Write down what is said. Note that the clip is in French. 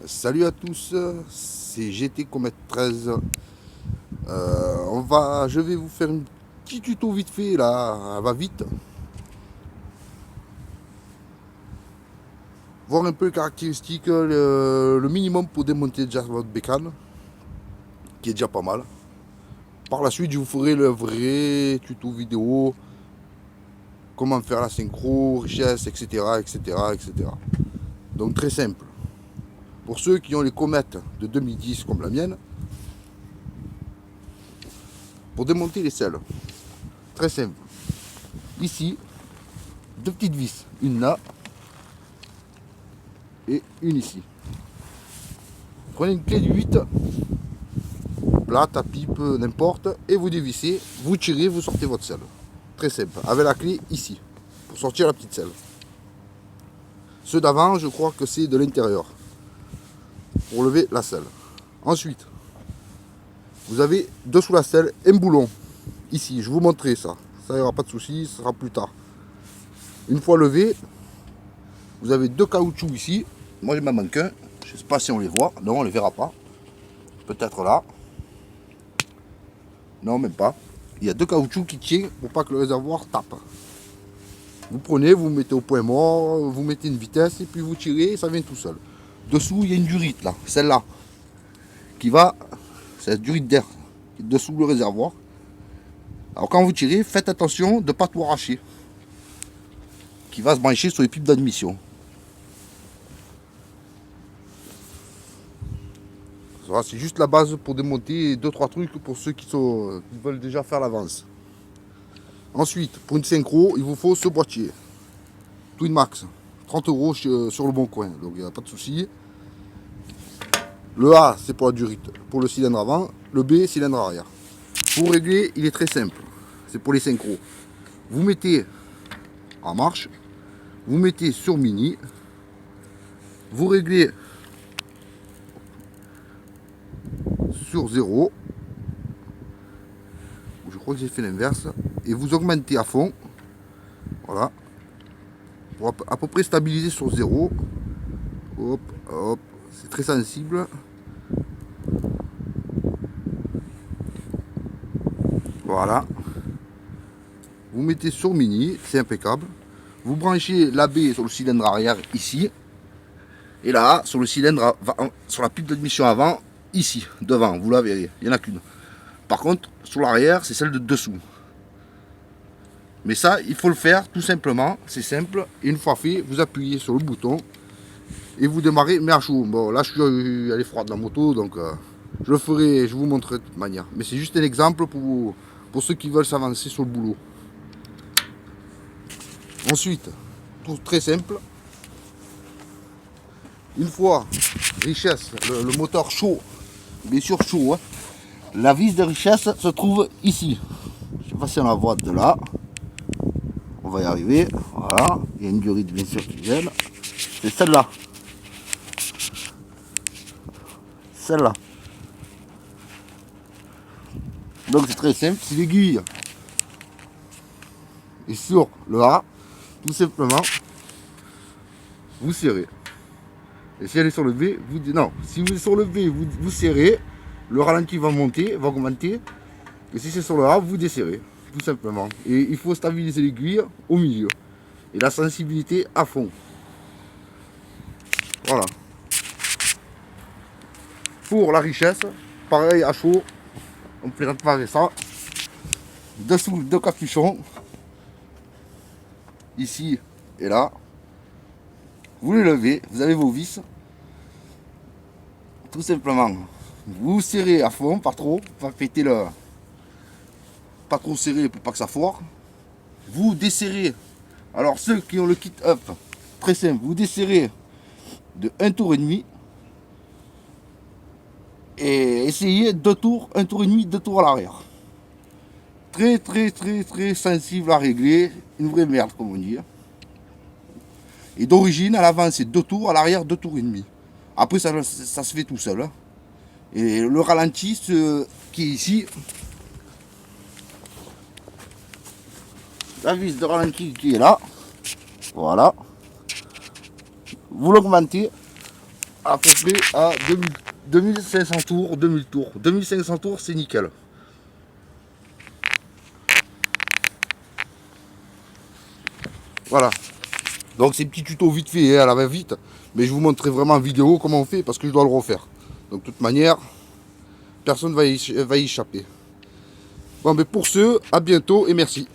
Salut à tous, c'est GT Comet 13. Je vais vous faire un petit tuto vite fait là, elle va vite. Voir un peu les caractéristiques, le minimum pour démonter déjà votre bécane, qui est déjà pas mal. Par la suite, je vous ferai le vrai tuto vidéo, comment faire la synchro, richesse, etc., etc., etc. Donc très simple. Pour ceux qui ont les comètes de 2010 comme la mienne, pour démonter les selles, très simple. Ici, deux petites vis, une là et une ici. Prenez une clé de 8, plate, à pipe, n'importe, et vous dévissez, vous tirez, vous sortez votre selle. Très simple, avec la clé ici, pour sortir la petite selle. Ceux d'avant, je crois que c'est de l'intérieur, pour lever la selle. Ensuite, vous avez dessous la selle un boulon, ici, je vous montrerai ça. Ça, il n'y aura pas de souci, ça sera plus tard. Une fois levé, vous avez deux caoutchoucs ici. Moi, il m'en manque un. Je ne sais pas si on les voit. Non, on ne les verra pas. Peut-être là. Non, même pas. Il y a deux caoutchoucs qui tiennent pour pas que le réservoir tape. Vous prenez, vous mettez au point mort, vous mettez une vitesse et puis vous tirez et ça vient tout seul. Dessous, il y a une durite là, celle-là, qui va, c'est la durite d'air, dessous le réservoir. Alors quand vous tirez, faites attention de ne pas tout arracher, qui va se brancher sur les pipes d'admission. C'est juste la base pour démonter 2-3 trucs pour ceux qui veulent déjà faire l'avance. Ensuite, pour une synchro, il vous faut ce boîtier. Twinmax, 30 € sur le bon coin, donc il n'y a pas de souci. Le A, c'est pour la durite, pour le cylindre avant. Le B, cylindre arrière. Pour régler, il est très simple. C'est pour les synchros. Vous mettez en marche, vous mettez sur mini, vous réglez sur 0. Je crois que j'ai fait l'inverse. Et vous augmentez à fond. Voilà. Pour à peu près stabiliser sur 0. Hop, hop. C'est très sensible. Voilà. Vous mettez sur mini, c'est impeccable. Vous branchez la B sur le cylindre arrière ici. Et là, sur le cylindre, sur la pipe d'admission avant, ici, devant, vous la verrez. Il n'y en a qu'une. Par contre, sur l'arrière, c'est celle de dessous. Mais ça, il faut le faire tout simplement. C'est simple. Et une fois fait, vous appuyez sur le bouton et vous démarrez, mais à chaud. Bon, là, elle est froide la moto, donc je le ferai, je vous montrerai de toute manière. Mais c'est juste un exemple pour ceux qui veulent s'avancer sur le boulot. Ensuite, tout très simple. Une fois richesse, le moteur chaud, bien sûr chaud, hein, la vis de richesse se trouve ici. Je ne sais pas si on la voit de là. On va y arriver. Voilà. Il y a une durite bien sûr qui vient. C'est celle-là. Celle-là. Donc c'est très simple. Si l'aiguille est sur le A, tout simplement, vous serrez. Et si elle est sur le V, vous dites non. Si vous êtes sur le V, vous serrez. Le ralenti va monter, va augmenter. Et si c'est sur le A, vous desserrez. Tout simplement. Et il faut stabiliser l'aiguille au milieu. Et la sensibilité à fond. Voilà. Pour la richesse, pareil à chaud. On peut préparer ça. Dessous, deux capuchons. Ici et là. Vous les levez, vous avez vos vis. Tout simplement. Vous serrez à fond, pas trop, pas péter le. Pas trop serré pour pas que ça foire. Vous desserrez. Alors ceux qui ont le kit up, très simple, vous desserrez de 1 tour et demi. Et essayez 2 tours, 1 tour et demi, 2 tours à l'arrière. Très très très très sensible à régler. Une vraie merde comme on dit. Et d'origine, à l'avant c'est 2 tours, à l'arrière 2 tours et demi. Après ça se fait tout seul. Et le ralenti qui est ici, la vis de ralenti qui est là, voilà. Vous l'augmentez à peu près à 2500 tours, 2000 tours. 2500 tours, c'est nickel. Voilà. Donc c'est petit tuto vite fait, à la va-vite. Mais je vous montrerai vraiment en vidéo comment on fait parce que je dois le refaire. Donc de toute manière, personne ne va y échapper. Bon, mais pour ce, à bientôt et merci.